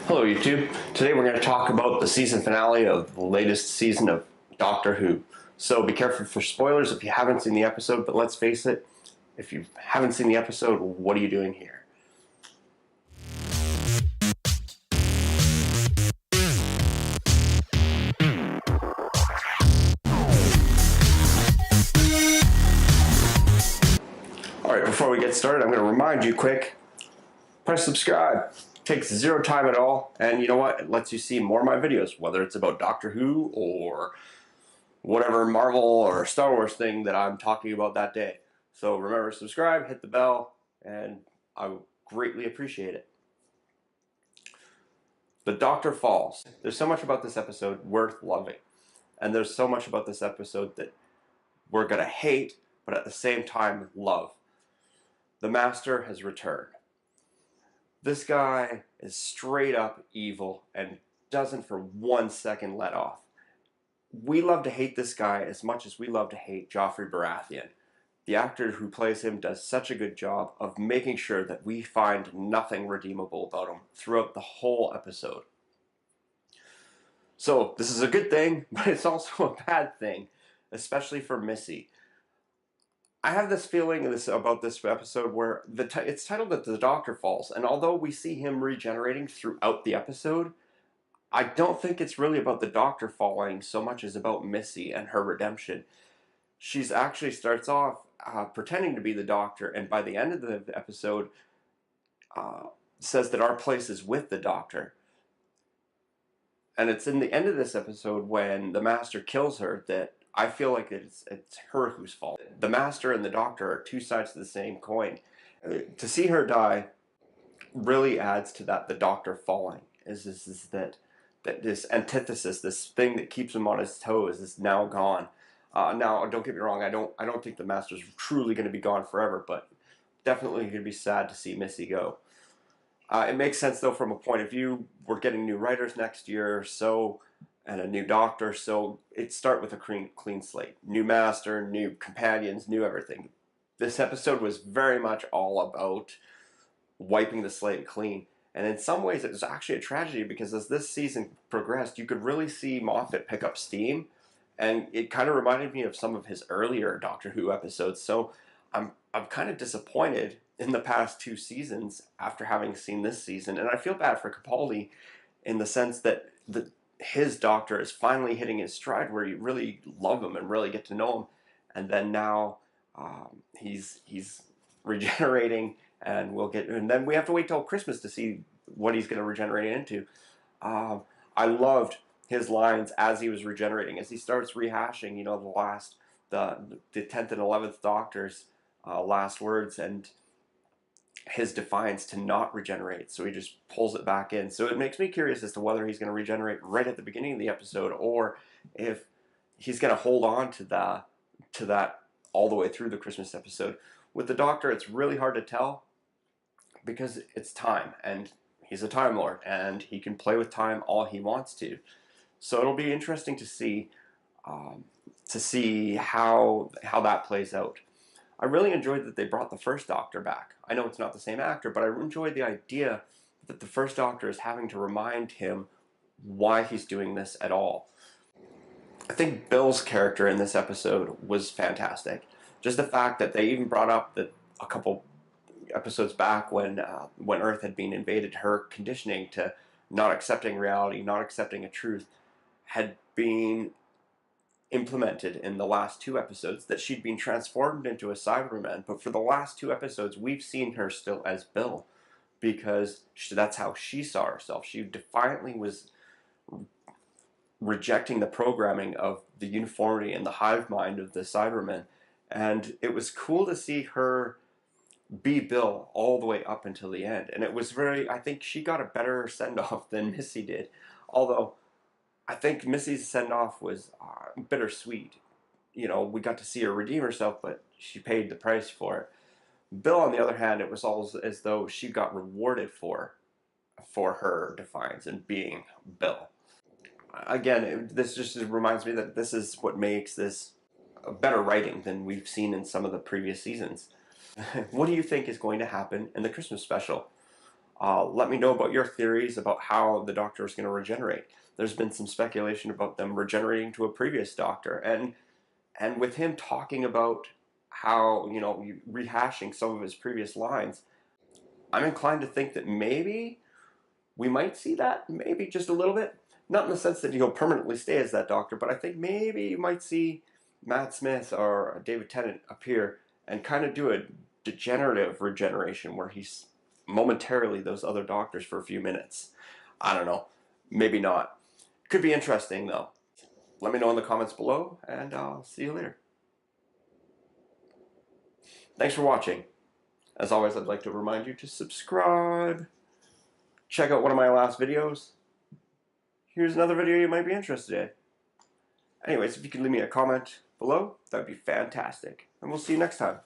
Hello YouTube. Today we're going to talk about the season finale of the latest season of Doctor Who. So be careful for spoilers if you haven't seen the episode, but let's face it, if you haven't seen the episode, what are you doing here? Alright, before we get started, I'm going to remind you quick, press subscribe. It takes zero time at all, and you know what? It lets you see more of my videos, whether it's about Doctor Who or whatever Marvel or Star Wars thing that I'm talking about that day. So remember, subscribe, hit the bell, and I would greatly appreciate it. The Doctor falls. There's so much about this episode worth loving. And there's so much about this episode that we're going to hate, but at the same time love. The Master has returned. This guy is straight up evil and doesn't for 1 second let off. We love to hate this guy as much as we love to hate Joffrey Baratheon. The actor who plays him does such a good job of making sure that we find nothing redeemable about him throughout the whole episode. So this is a good thing, but it's also a bad thing, especially for Missy. I have this feeling about this episode where it's titled that the Doctor falls, and although we see him regenerating throughout the episode, I don't think it's really about the Doctor falling so much as about Missy and her redemption. She's actually starts off pretending to be the Doctor, and by the end of the episode says that our place is with the Doctor. And it's in the end of this episode when the Master kills her that I feel like it's her whose fault. The Master and the Doctor are two sides of the same coin. To see her die really adds to that the Doctor falling. Is that this antithesis, this thing that keeps him on his toes, is now gone. Now, don't get me wrong. I don't think the Master's truly going to be gone forever, but definitely going to be sad to see Missy go. It makes sense though from a point of view. We're getting new writers next year, and a new Doctor, so it start with a clean slate. New Master, new companions, new everything. This episode was very much all about wiping the slate clean. And in some ways, it was actually a tragedy because as this season progressed, you could really see Moffat pick up steam. And it kind of reminded me of some of his earlier Doctor Who episodes. So I'm kind of disappointed in the past two seasons after having seen this season. And I feel bad for Capaldi in the sense that his Doctor is finally hitting his stride where you really love him and really get to know him. And then now he's regenerating. And then we have to wait till Christmas to see what he's going to regenerate into. I loved his lines as he was regenerating, as he starts rehashing, the 10th and 11th Doctor's last words and his defiance to not regenerate. So he just pulls it back in. So it makes me curious as to whether he's going to regenerate right at the beginning of the episode, or if he's going to hold on to that all the way through the Christmas episode. With the Doctor, it's really hard to tell, because it's time, and he's a Time Lord, and he can play with time all he wants to. So it'll be interesting to see how that plays out. I really enjoyed that they brought the first Doctor back. I know it's not the same actor, but I enjoyed the idea that the first Doctor is having to remind him why he's doing this at all. I think Bill's character in this episode was fantastic. Just the fact that they even brought up that a couple episodes back when Earth had been invaded, her conditioning to not accepting reality, not accepting a truth, had been implemented in the last two episodes, that she'd been transformed into a Cyberman. But for the last two episodes, we've seen her still as Bill, because that's how she saw herself. She defiantly was rejecting the programming of the uniformity and the hive mind of the Cybermen. And it was cool to see her be Bill all the way up until the end. And it was I think she got a better send-off than Missy did. Although, I think Missy's send-off was bittersweet. We got to see her redeem herself, but she paid the price for it. Bill, on the other hand, it was all as though she got rewarded for her defiance and being Bill. Again, this just reminds me that this is what makes this better writing than we've seen in some of the previous seasons. What do you think is going to happen in the Christmas special? Let me know about your theories about how the Doctor is going to regenerate. There's been some speculation about them regenerating to a previous Doctor, and with him talking about how, rehashing some of his previous lines, I'm inclined to think that maybe we might see that, maybe just a little bit. Not in the sense that he'll permanently stay as that Doctor, but I think maybe you might see Matt Smith or David Tennant appear and kind of do a degenerative regeneration where he's momentarily those other Doctors for a few minutes. I don't know. Maybe not. Could be interesting, though. Let me know in the comments below, and I'll see you later. Thanks for watching. As always, I'd like to remind you to subscribe. Check out one of my last videos. Here's another video you might be interested in. Anyways, if you could leave me a comment below, that'd be fantastic. And we'll see you next time.